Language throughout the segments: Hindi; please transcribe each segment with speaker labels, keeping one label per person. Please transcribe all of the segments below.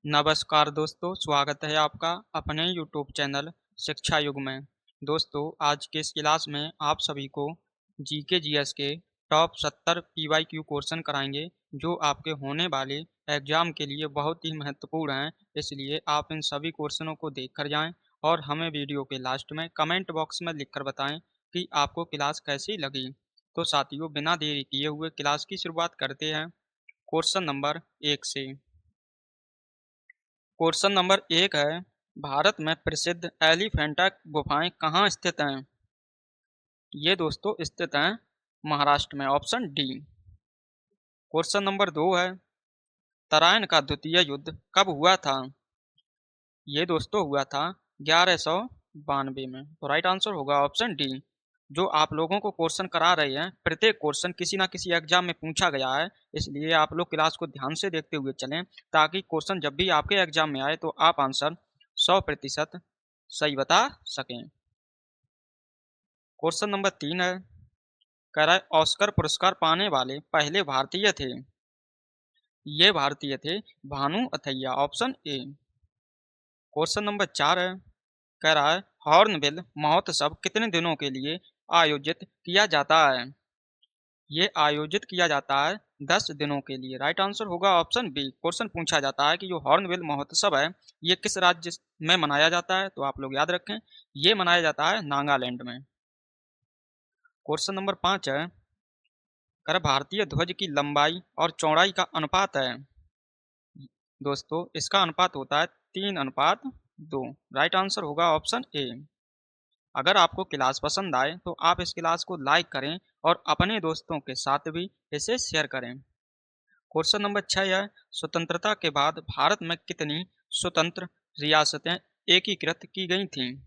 Speaker 1: नमस्कार दोस्तों, स्वागत है आपका अपने यूट्यूब चैनल शिक्षा युग में। दोस्तों, आज के इस क्लास में आप सभी को जीके जीएस के टॉप 70 पीवाईक्यू क्वेश्चन कराएंगे, जो आपके होने वाले एग्जाम के लिए बहुत ही महत्वपूर्ण हैं। इसलिए आप इन सभी क्वेश्चनों को देखकर जाएं और हमें वीडियो के लास्ट में कमेंट बॉक्स में लिखकर बताएं कि आपको क्लास कैसी लगी। तो साथियों, बिना देरी किए हुए क्लास की शुरुआत करते हैं क्वेश्चन नंबर 1 से। क्वेश्चन नंबर 1 है, भारत में प्रसिद्ध एलिफेंटा गुफाएं कहाँ स्थित हैं? ये दोस्तों स्थित हैं महाराष्ट्र में, ऑप्शन डी। क्वेश्चन नंबर 2 है, तराइन का द्वितीय युद्ध कब हुआ था? ये दोस्तों हुआ था 1192 में। तो राइट आंसर होगा ऑप्शन डी। जो आप लोगों को क्वेश्चन करा रहे हैं, प्रत्येक क्वेश्चन किसी ना किसी एग्जाम में पूछा गया है, इसलिए आप लोग क्लास को ध्यान से देखते हुए चलें, ताकि क्वेश्चन जब भी आपके एग्जाम में आए तो आप आंसर 100% सही बता सकें। क्वेश्चन नंबर 3 है, कह रहा है ऑस्कर पुरस्कार पाने वाले पहले भारतीय थे। ये भारतीय थे Bhanu Athaiya, option A. Question number 4 है, कह रहा है हॉर्नबिल महोत्सव कितने दिनों के लिए आयोजित किया जाता है? ये आयोजित किया जाता है 10 दिनों के लिए। राइट आंसर होगा ऑप्शन बी। क्वेश्चन पूछा जाता है कि जो हॉर्नबिल महोत्सव है, ये किस राज्य में मनाया जाता है? तो आप लोग याद रखें, ये मनाया जाता है नागालैंड में। क्वेश्चन नंबर 5 है, कर भारतीय ध्वज की लंबाई और चौड़ाई का अनुपात है। दोस्तों इसका अनुपात होता है 3:2। राइट आंसर होगा ऑप्शन ए। अगर आपको क्लास पसंद आए तो आप इस क्लास को लाइक करें और अपने दोस्तों के साथ भी इसे शेयर करें। क्वेश्चन नंबर 6 है, स्वतंत्रता के बाद भारत में कितनी स्वतंत्र रियासतें एकीकृत की गई थीं?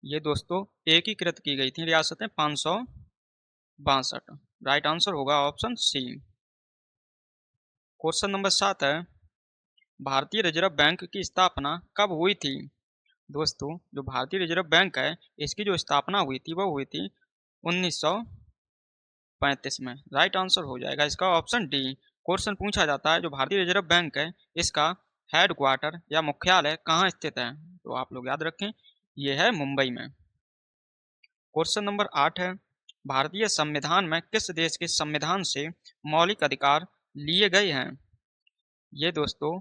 Speaker 1: ये दोस्तों एकीकृत की गई थी रियासतें 562। राइट आंसर होगा ऑप्शन सी। क्वेश्चन नंबर 7 है, भारतीय रिजर्व बैंक की स्थापना कब हुई थी? दोस्तों जो भारतीय रिजर्व बैंक है, इसकी जो स्थापना हुई थी वो हुई थी 1935 में। राइट आंसर हो जाएगा इसका ऑप्शन डी। क्वेश्चन पूछा जाता है जो भारतीय रिजर्व बैंक है, इसका हेडक्वार्टर या मुख्यालय कहाँ स्थित है? तो आप लोग याद रखें, यह है मुंबई में। क्वेश्चन नंबर 8 है, भारतीय संविधान में किस देश के संविधान से मौलिक अधिकार लिए गए हैं? ये दोस्तों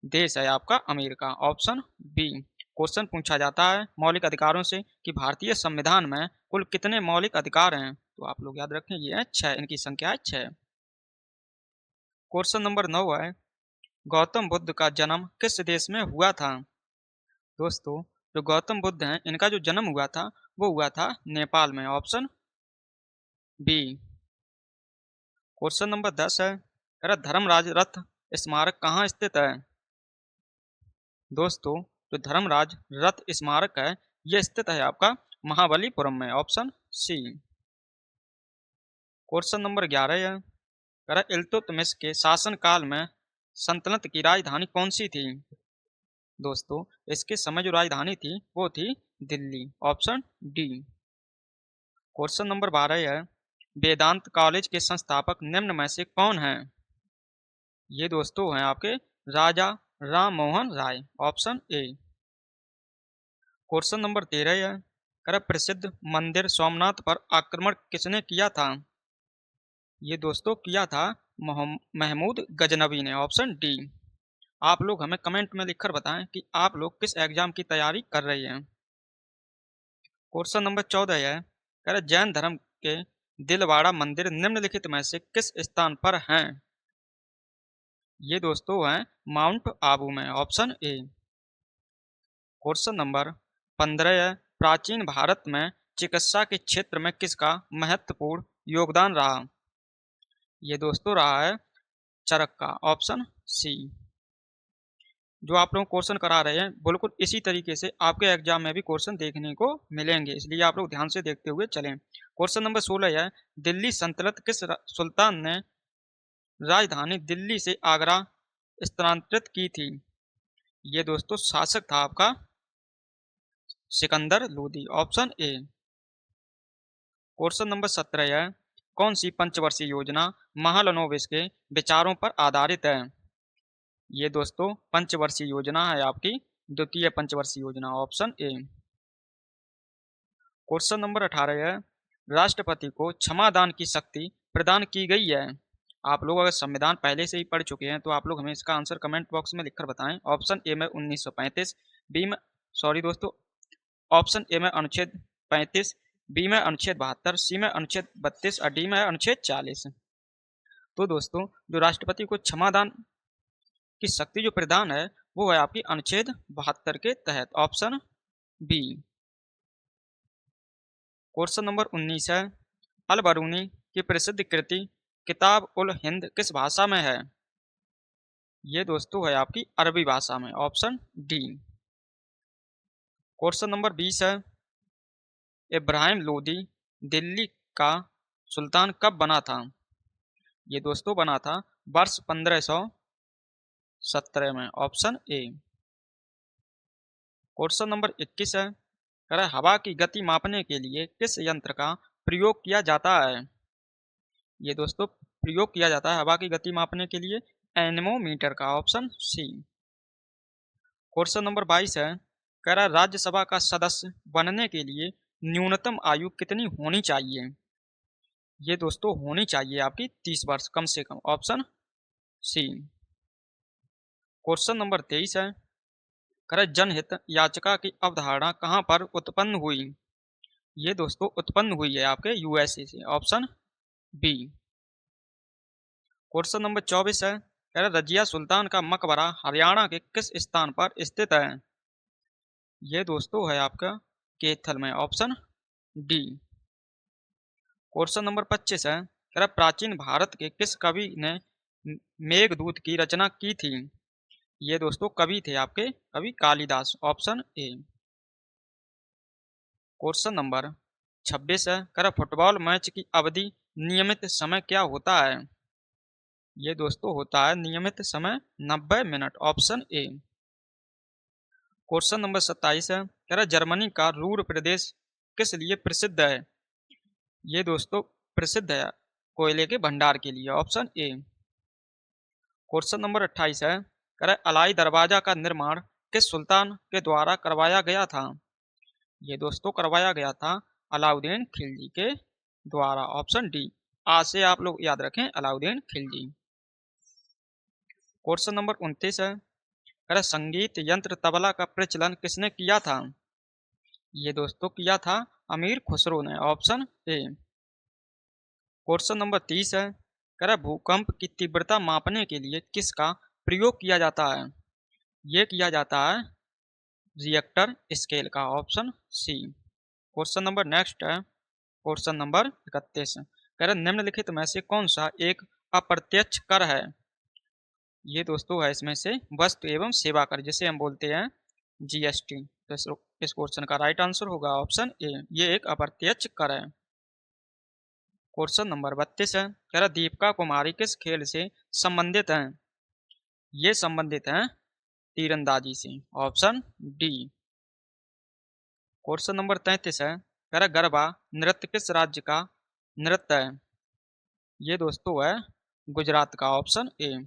Speaker 1: देश है आपका अमेरिका, ऑप्शन बी। क्वेश्चन पूछा जाता है मौलिक अधिकारों से कि भारतीय संविधान में कुल कितने मौलिक अधिकार हैं? तो आप लोग याद रखें, ये है 6, इनकी संख्या है 6। क्वेश्चन नंबर 9 है, गौतम बुद्ध का जन्म किस देश में हुआ था? दोस्तों जो गौतम बुद्ध हैं, इनका जो जन्म हुआ था वो हुआ था नेपाल में, ऑप्शन बी। क्वेश्चन नंबर 10 है, अरे धर्मराज रथ स्मारक कहाँ स्थित है? दोस्तों जो धर्मराज रथ स्मारक है, यह स्थित है आपका महाबलीपुरम में, ऑप्शन सी। क्वेश्चन नंबर 11 है, अरे इल्तुतमिश के शासनकाल में सल्तनत की राजधानी कौन सी थी? दोस्तों इसके समय जो राजधानी थी वो थी Delhi, option D. Question number 12 है, वेदांत कॉलेज के संस्थापक निम्न में से कौन हैं? ये दोस्तों हैं आपके राजा Ram Mohan Roy, option A. Question number 13 है, कर प्रसिद्ध मंदिर सोमनाथ पर आक्रमण किसने किया था? ये दोस्तों किया था महमूद गजनवी ने, ऑप्शन डी। आप लोग हमें कमेंट में लिखकर बताएं कि आप लोग किस एग्जाम की तैयारी कर रहे हैं। क्वेश्चन नंबर 14 है, कर जैन धर्म के दिलवाड़ा मंदिर निम्नलिखित में से किस स्थान पर हैं? ये दोस्तों हैं माउंट आबू में, ऑप्शन ए। क्वेश्चन नंबर 15 है, प्राचीन भारत में चिकित्सा के क्षेत्र में किसका महत्वपूर्ण योगदान रहा? ये दोस्तों रहा है चरक का, ऑप्शन सी। जो आप लोग क्वेश्चन करा रहे हैं, बिल्कुल इसी तरीके से आपके एग्जाम में भी क्वेश्चन देखने को मिलेंगे, इसलिए आप लोग ध्यान से देखते हुए चलें। क्वेश्चन नंबर 16 है, दिल्ली सल्तनत किस सुल्तान ने राजधानी दिल्ली से आगरा स्थानांतरित की थी? ये दोस्तों शासक था आपका Sikandar Lodi, option A. Question number 17 है, कौन सी पंचवर्षीय योजना महालनोबिस के विचारों पर आधारित है? ये दोस्तों पंचवर्षीय योजना है आपकी, द्वितीय पंचवर्षीय योजना, ऑप्शन ए। क्वेश्चन नंबर 18 है, राष्ट्रपति को क्षमादान की शक्ति प्रदान की गई है। आप लोग अगर संविधान पहले से ही पढ़ चुके हैं तो आप लोग हमें इसका आंसर कमेंट बॉक्स में लिखकर बताएं। ऑप्शन ए में 1935, बी में, सॉरी दोस्तों, ऑप्शन ए में अनुच्छेद 35, बी में अनुच्छेद 72, सी में अनुच्छेद 32 और डी में अनुच्छेद 40। तो दोस्तों जो राष्ट्रपति को क्षमादान की शक्ति जो प्रदान है वो है आपकी अनुच्छेद 72 के तहत, ऑप्शन बी। क्वेश्चन नंबर 19 है, अल बरूनी की प्रसिद्ध कृति किताब उल हिंद किस भाषा में है। ये दोस्तों है आपकी अरबी भाषा में, ऑप्शन डी। क्वेश्चन नंबर 20 है, इब्राहिम लोदी दिल्ली का सुल्तान कब बना था। ये दोस्तों बना था वर्ष 1517 में, ऑप्शन ए। क्वेश्चन नंबर 21 है, हवा की गति मापने के लिए किस यंत्र का प्रयोग किया जाता है। ये दोस्तों प्रयोग किया जाता है हवा की गति मापने के लिए एनेमोमीटर का, ऑप्शन सी। क्वेश्चन नंबर 22 है, राज्यसभा का सदस्य बनने के लिए न्यूनतम आयु कितनी होनी चाहिए। ये दोस्तों होनी चाहिए आपकी 30 वर्ष कम से कम, ऑप्शन सी। क्वेश्चन नंबर 23 है, जनहित याचिका की अवधारणा कहां पर उत्पन्न हुई। ये दोस्तों उत्पन्न हुई है आपके यूएसए से, ऑप्शन बी। क्वेश्चन नंबर 24 है, रजिया सुल्तान का मकबरा हरियाणा के किस स्थान पर स्थित है। ये दोस्तों है आपका कैथल में, ऑप्शन डी। क्वेश्चन नंबर 25 है, प्राचीन भारत के किस कवि ने मेघदूत की रचना की थी। ये दोस्तों कवि थे आपके कवि Kalidas, option A. Question number 26 है, फुटबॉल मैच की अवधि नियमित समय क्या होता है। ये दोस्तों होता है नियमित समय 90 minute, option A. Question number 27 है, जर्मनी का रूर प्रदेश किस लिए प्रसिद्ध है। ये दोस्तों प्रसिद्ध है कोयले के भंडार के लिए, ऑप्शन ए। क्वेश्चन नंबर 28 है, अलाई दरवाजा का निर्माण किस सुल्तान के द्वारा करवाया गया था। ये दोस्तों करवाया गया था अलाउद्दीन खिलजी के द्वारा, ऑप्शन डी। आज से आप लोग याद रखें अलाउद्दीन खिलजी। क्वेश्चन नंबर 29 है, संगीत यंत्र तबला का प्रचलन किसने किया था। ये दोस्तों किया था अमीर खुसरो ने, ऑप्शन ए। क्वेश्चन नंबर 30 है, भूकंप की तीव्रता मापने के लिए किसका प्रयोग किया जाता है। ये किया जाता है रिएक्टर स्केल का, option C. Question number next है, क्वेश्चन नंबर 31, निम्नलिखित में से कौन सा एक अप्रत्यक्ष कर है। ये दोस्तों है इसमें से वस्तु एवं सेवा कर, जिसे हम बोलते हैं जीएसटी। तो इस क्वेश्चन का राइट आंसर होगा ऑप्शन ए, ये एक अप्रत्यक्ष कर है। क्वेश्चन नंबर 32 है, दीपिका कुमारी किस खेल से संबंधित हैं। ये संबंधित हैं तीरंदाजी से, ऑप्शन डी। क्वेश्चन नंबर 33 है, गरबा नृत्य किस राज्य का नृत्य है। ये दोस्तों है गुजरात का, ऑप्शन ए।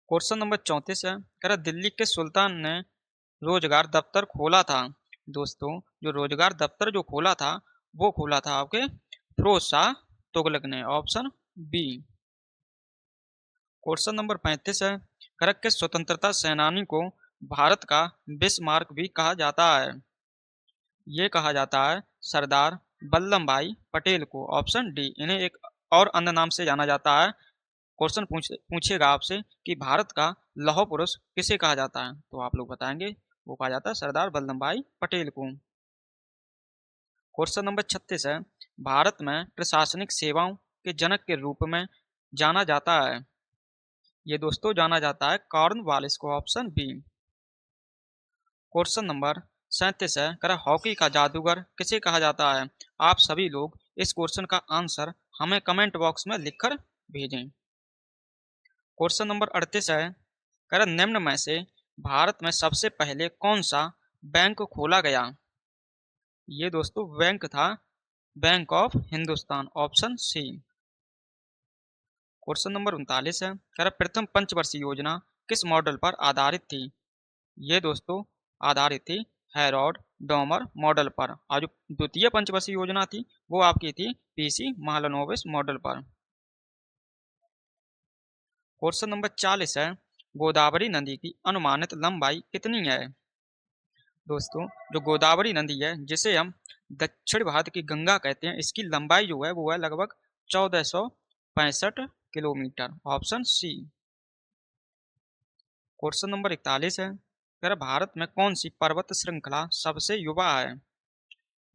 Speaker 1: क्वेश्चन नंबर 34 है, दिल्ली के सुल्तान ने रोजगार दफ्तर खोला था। दोस्तों जो रोजगार दफ्तर जो खोला था वो खोला था आपके फिरोज शाह तुगलक ने, ऑप्शन बी। क्वेश्चन नंबर 35 है, किस स्वतंत्रता सेनानी को भारत का बिस्मार्क भी कहा जाता है। ये कहा जाता है सरदार वल्लभ भाई पटेल को, ऑप्शन डी। इन्हें एक और अन्य नाम से जाना जाता है। क्वेश्चन पूछेगा आपसे कि भारत का लौह पुरुष किसे कहा जाता है, तो आप लोग बताएंगे वो कहा जाता है सरदार वल्लभ भाई पटेल को। क्वेश्चन नंबर 36 है, भारत में प्रशासनिक सेवाओं के जनक के रूप में जाना जाता है। ये दोस्तों जाना जाता है कॉर्नवालिस को, ऑप्शन बी। क्वेश्चन नंबर 37 है, हॉकी का जादूगर किसे कहा जाता है। आप सभी लोग इस क्वेश्चन का आंसर हमें कमेंट बॉक्स में लिखकर भेजें। क्वेश्चन नंबर 38 है, निम्न में से भारत में सबसे पहले कौन सा बैंक खोला गया। ये दोस्तों बैंक था bank of Hindustan, option C. Question number 39 है, कह रहा प्रथम पंचवर्षीय योजना किस मॉडल पर आधारित थी? ये दोस्तों आधारित थी हैरोल्ड डोमर मॉडल पर, और जो द्वितीय पंचवर्षीय योजना थी वो आपकी थी पीसी महालनोबिस मॉडल पर। क्वेश्चन नंबर 40 है, गोदावरी नदी की अनुमानित लंबाई कितनी है? दोस्तों जो गोदावरी नदी है, जिसे हम दक्षिण भारत की गंगा कहते हैं, इसकी लंबाई जो है वो है लगभग 1465 kilometre, option C. Question number 41 है, अगर भारत में कौन सी पर्वत श्रृंखला सबसे युवा है?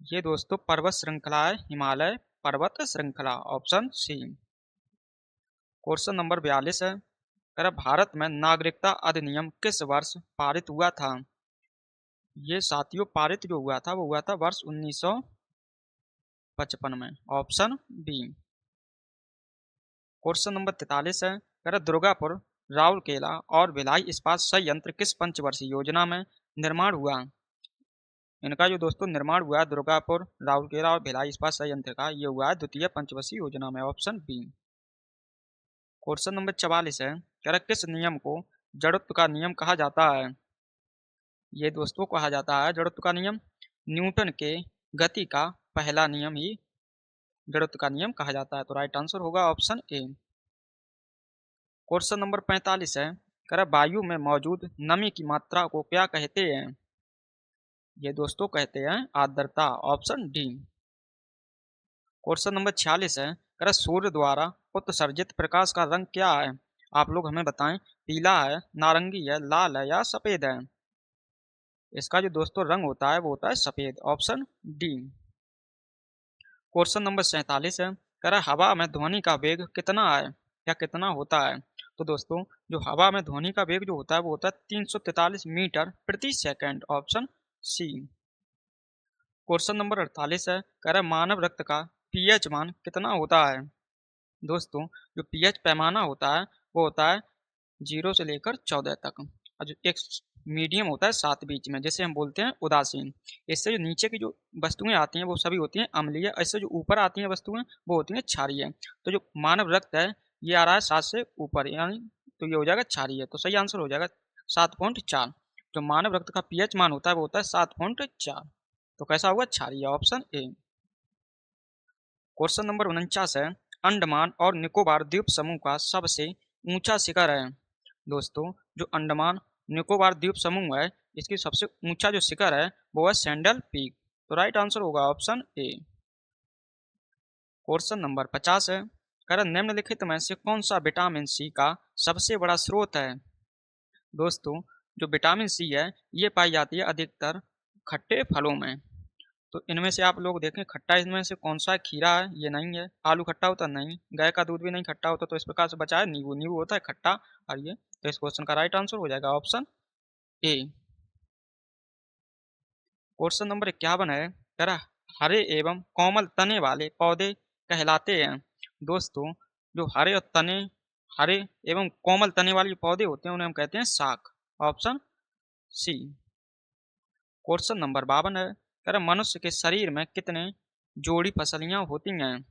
Speaker 1: ये दोस्तों पर्वत श्रृंखला है हिमालय पर्वत श्रृंखला, ऑप्शन सी। क्वेश्चन नंबर 42 है, अगर भारत में नागरिकता अधिनियम किस वर्ष पारित हुआ था? ये साथियों पारित जो हुआ था वो हुआ था वर्ष 1955 में, ऑप्शन बी। क्वेश्चन नंबर 43 है, अगर दुर्गापुर राउरकेला और भिलाई इस्पात संयंत्र किस पंचवर्षीय योजना में निर्माण हुआ? इनका जो दोस्तों निर्माण हुआ है दुर्गापुर राउरकेला और भिलाई इस्पात संयंत्र का, ये हुआ है द्वितीय पंचवर्षीय योजना में, ऑप्शन बी। क्वेश्चन नंबर 44 है, कह किस नियम को जड़त्व का नियम कहा जाता है? ये दोस्तों कहा जाता है जड़त्व का नियम न्यूटन के गति का पहला नियम ही जड़त्व का नियम कहा जाता है, तो राइट आंसर होगा ऑप्शन ए। क्वेश्चन नंबर 45 है, कह वायु में मौजूद नमी की मात्रा को क्या कहते हैं? ये दोस्तों कहते हैं आर्द्रता, ऑप्शन डी। क्वेश्चन नंबर 46 है, कह सूर्य द्वारा उत्सर्जित प्रकाश का रंग क्या है? आप लोग हमें बताएं, पीला है, नारंगी है, लाल है या सफेद है? इसका जो दोस्तों रंग होता है वो होता है सफेद, ऑप्शन डी। क्वेश्चन नंबर 47 है, कह रहा हवा में ध्वनि का वेग कितना है या कितना होता है? तो दोस्तों जो हवा में ध्वनि का वेग जो होता है वो होता है 343 मीटर प्रति second, option C. Question number 48 है, कह रहा मानव रक्त का पीएच मान कितना होता है? दोस्तों जो पीएच पैमाना होता है वो होता है 0 से लेकर 14 तक, और जो एक मीडियम होता है 7 बीच में, जैसे हम बोलते हैं उदासीन। इससे जो नीचे की जो वस्तुएं आती हैं वो सभी होती हैं अम्लीय, इससे जो ऊपर आती हैं वस्तुएं वो होती हैं क्षारीय। तो जो मानव रक्त है ये आ रहा है 7 से ऊपर, यानी तो ये हो जाएगा क्षारीय, तो सही आंसर हो जाएगा 7.4। जो मानव रक्त का पीएच मान होता है वो होता है 7.4, तो कैसा होगा क्षारीय, ऑप्शन ए। क्वेश्चन नंबर 49 है, अंडमान और निकोबार द्वीप समूह का सबसे ऊंचा शिखर है? दोस्तों जो अंडमान निकोबार द्वीप समूह है इसकी सबसे ऊंचा जो शिखर है वो है सैंडल पीक, तो राइट आंसर होगा ऑप्शन ए। क्वेश्चन नंबर 50 है, कह निम्नलिखित में से कौन सा विटामिन सी का सबसे बड़ा स्रोत है? दोस्तों जो विटामिन सी है ये पाई जाती है अधिकतर खट्टे फलों में। तो इनमें से आप लोग देखें खट्टा इनमें से कौन सा है? खीरा है, ये नहीं है। आलू खट्टा होता नहीं, गाय का दूध भी नहीं खट्टा होता, तो इस प्रकार से बचा है नींबू, नींबू होता है खट्टा, और ये तो इस क्वेश्चन का राइट आंसर हो जाएगा ऑप्शन ए। क्वेश्चन नंबर 51 है, कह रहा हरे एवं कोमल तने वाले पौधे कहलाते हैं? दोस्तों जो हरे और तने हरे एवं कोमल तने वाले पौधे होते हैं उन्हें हम कहते हैं शाक, ऑप्शन सी। क्वेश्चन नंबर 52 है, कह रहा मनुष्य के शरीर में कितने जोड़ी पसलियां होती हैं?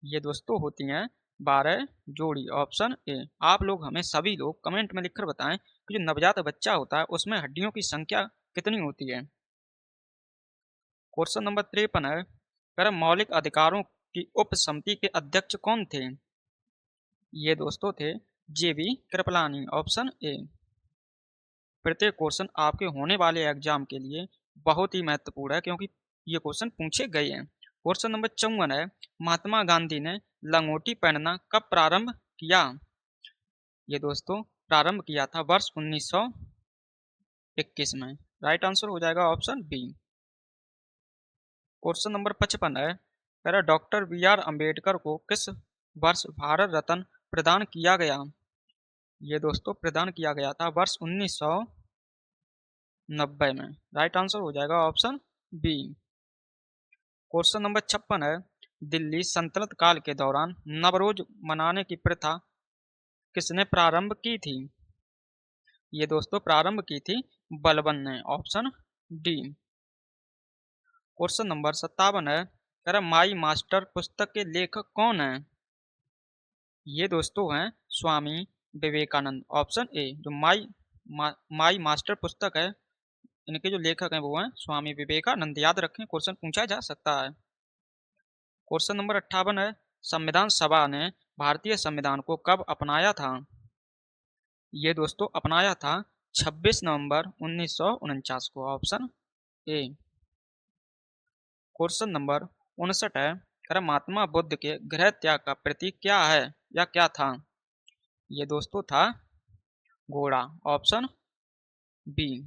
Speaker 1: ये दोस्तों होती हैं 12 जोड़ी, ऑप्शन ए। आप लोग हमें सभी लोग कमेंट में लिखकर बताएं कि जो नवजात बच्चा होता है उसमें हड्डियों की संख्या कितनी होती है। क्वेश्चन नंबर 53 है, कर मौलिक अधिकारों की उप समिति के अध्यक्ष कौन थे? ये दोस्तों थे जेबी कृपलानी, ऑप्शन ए। प्रत्येक क्वेश्चन आपके होने वाले एग्जाम के लिए बहुत ही महत्वपूर्ण है क्योंकि ये क्वेश्चन पूछे गए हैं। क्वेश्चन नंबर 54 है, महात्मा गांधी ने लंगोटी पहनना कब प्रारंभ किया? ये दोस्तों प्रारंभ किया था वर्ष 1921 में, राइट आंसर हो जाएगा ऑप्शन बी। क्वेश्चन नंबर 55 है, कह रहा डॉक्टर बी आर अम्बेडकर को किस वर्ष भारत रत्न प्रदान किया गया? ये दोस्तों प्रदान किया गया था वर्ष 1990 में, राइट आंसर हो जाएगा ऑप्शन बी। क्वेश्चन नंबर 56 है, दिल्ली सल्तनत काल के दौरान नवरोज मनाने की प्रथा किसने प्रारंभ की थी? ये दोस्तों प्रारंभ की थी बलबन ने, ऑप्शन डी। क्वेश्चन नंबर 57 है, कह रहा माई मास्टर पुस्तक के लेखक कौन है? ये दोस्तों हैं स्वामी विवेकानंद, ऑप्शन ए। जो माई मास्टर पुस्तक है, इनके जो लेखक हैं वो हैं स्वामी विवेकानंद। याद रखें, क्वेश्चन पूछा जा सकता है। क्वेश्चन नंबर 58 है, संविधान सभा ने भारतीय संविधान को कब अपनाया था? ये दोस्तों अपनाया था 26 नवंबर 1949 को, ऑप्शन ए। क्वेश्चन नंबर 59 है, अरे महात्मा बुद्ध के गृह त्याग का प्रतीक क्या है या क्या था? ये दोस्तों था घोड़ा, ऑप्शन बी।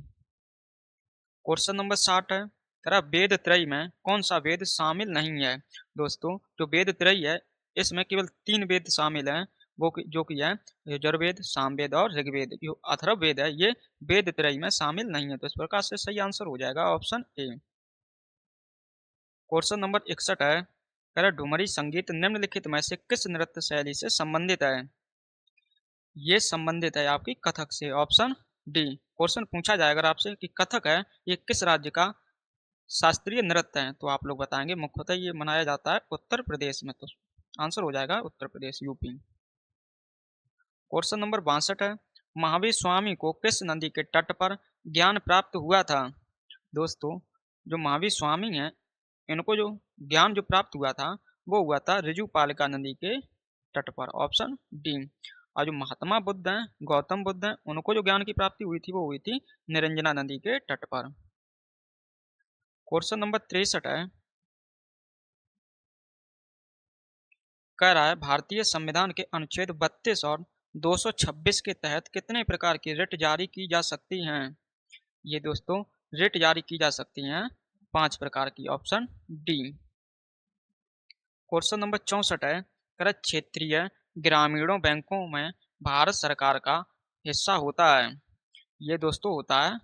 Speaker 1: क्वेश्चन नंबर 60 है, तेरा वेद त्रयी में कौन सा वेद शामिल नहीं है? दोस्तों जो वेद त्रयी है, इसमें केवल 3 वेद शामिल हैं, जो कि है यजुर्वेद, सामवेद और ऋग्वेद। जो अथर्ववेद है ये वेद त्रयी में शामिल नहीं है, तो इस प्रकार से सही आंसर हो जाएगा ऑप्शन ए। क्वेश्चन नंबर 61 है, तेरा डुमरी संगीत निम्नलिखित में से किस नृत्य शैली से संबंधित है? ये संबंधित है आपकी कथक से, ऑप्शन डी। क्वेश्चन पूछा जाएगा अगर आपसे कि कथक है ये किस राज्य का शास्त्रीय नृत्य है, तो आप लोग बताएंगे मुख्यतः ये मनाया जाता है उत्तर प्रदेश में, तो आंसर हो जाएगा Uttar Pradesh, UP. Question number 62 है, महावीर स्वामी को किस नदी के तट पर ज्ञान प्राप्त हुआ था? दोस्तों जो महावीर स्वामी हैं, इनको जो ज्ञान जो प्राप्त हुआ था वो हुआ था ऋजुपालिका नदी के तट पर, ऑप्शन डी। और जो महात्मा बुद्ध हैं, गौतम बुद्ध हैं, उनको जो ज्ञान की प्राप्ति हुई थी वो हुई थी निरंजना नदी के तट पर। क्वेश्चन नंबर 63 है, कह रहा है भारतीय संविधान के अनुच्छेद 32 और 226 के तहत कितने प्रकार की रिट जारी की जा सकती हैं? ये दोस्तों रिट जारी की जा सकती हैं 5 प्रकार की, ऑप्शन डी। क्वेश्चन नंबर 64 है, कर क्षेत्रीय ग्रामीणों बैंकों में भारत सरकार का हिस्सा होता है? ये दोस्तों होता है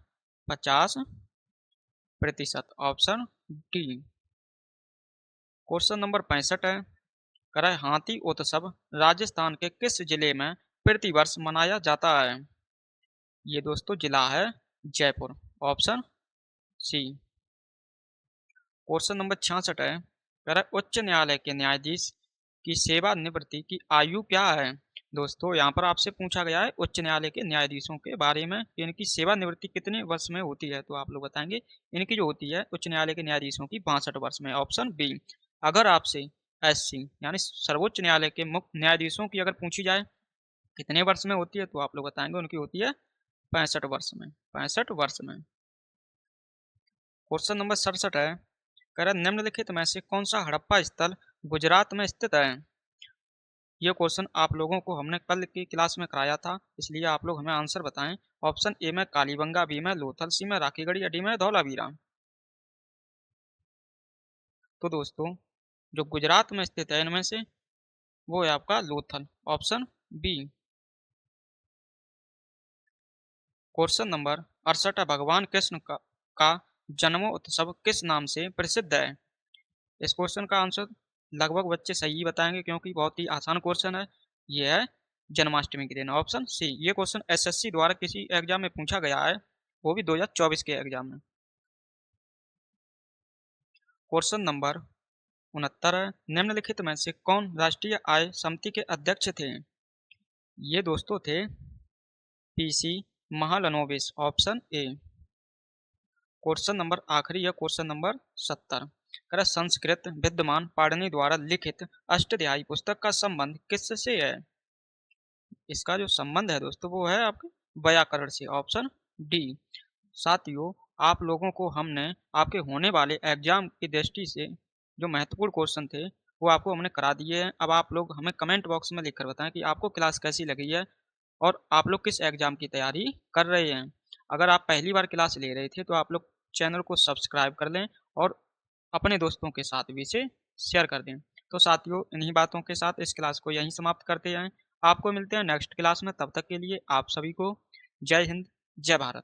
Speaker 1: 50%, ऑप्शन डी। क्वेश्चन नंबर 65 है, कर हाथी उत्सव राजस्थान के किस जिले में प्रतिवर्ष मनाया जाता है? ये दोस्तों जिला है Jaipur, option C. Question number 66 है, कह रहा है उच्च न्यायालय के न्यायाधीश की सेवानिवृत्ति की आयु क्या है? दोस्तों यहाँ पर आपसे पूछा गया है उच्च न्यायालय के न्यायाधीशों के बारे में, इनकी सेवानिवृत्ति कितने वर्ष में होती है, तो आप लोग बताएंगे। इनकी जो होती है उच्च न्यायालय के न्यायाधीशों की 62 वर्ष में, ऑप्शन बी। अगर आपसे एससी यानी सर्वोच्च न्यायालय के मुख्य न्यायाधीशों की अगर पूछी जाए कितने वर्ष में होती है, तो आप लोग बताएंगे उनकी होती है 65 वर्ष में, 65 वर्ष में। क्वेश्चन नंबर 67 है, कह रहा निम्नलिखित में से कौन सा हड़प्पा स्थल गुजरात में स्थित है? ये क्वेश्चन आप लोगों को हमने कल की क्लास में कराया था, इसलिए आप लोग हमें आंसर बताएं। ऑप्शन ए में कालीबंगा, बी में लोथल, सी में राखीगढ़ी, डी में धौलावीरा। तो दोस्तों जो गुजरात में स्थित है इनमें से वो है आपका Lothal, option B. Question number 68 है, भगवान कृष्ण का जन्मोत्सव किस नाम से प्रसिद्ध है? इस क्वेश्चन का आंसर लगभग बच्चे सही बताएंगे क्योंकि बहुत ही आसान क्वेश्चन है। ये है जन्माष्टमी के दिन, ऑप्शन सी। ये क्वेश्चन एसएससी द्वारा किसी एग्जाम में पूछा गया है, वो भी 2024 के एग्जाम में। क्वेश्चन नंबर 69 है, निम्नलिखित में से कौन राष्ट्रीय आय समिति के अध्यक्ष थे? ये दोस्तों थे PC Mahalanobis, option A. Question number आखिरी है, क्वेश्चन नंबर 70, कर संस्कृत विद्वान पाणिनि द्वारा लिखित अष्टाध्यायी पुस्तक का संबंध किससे है? इसका जो संबंध है दोस्तों वो है आपके व्याकरण से, ऑप्शन डी। साथियों आप लोगों को हमने आपके होने वाले एग्जाम की दृष्टि से जो महत्वपूर्ण क्वेश्चन थे वो आपको हमने करा दिए हैं। अब आप लोग हमें कमेंट बॉक्स में लिखकर बताएं कि आपको क्लास कैसी लगी है और आप लोग किस एग्जाम की तैयारी कर रहे हैं। अगर आप पहली बार क्लास ले रहे थे तो आप लोग चैनल को सब्सक्राइब कर लें और अपने दोस्तों के साथ भी इसे शेयर कर दें। तो साथियों इन्हीं बातों के साथ इस क्लास को यहीं समाप्त करते हैं। आपको मिलते हैं नेक्स्ट क्लास में, तब तक के लिए आप सभी को जय हिंद, जय भारत।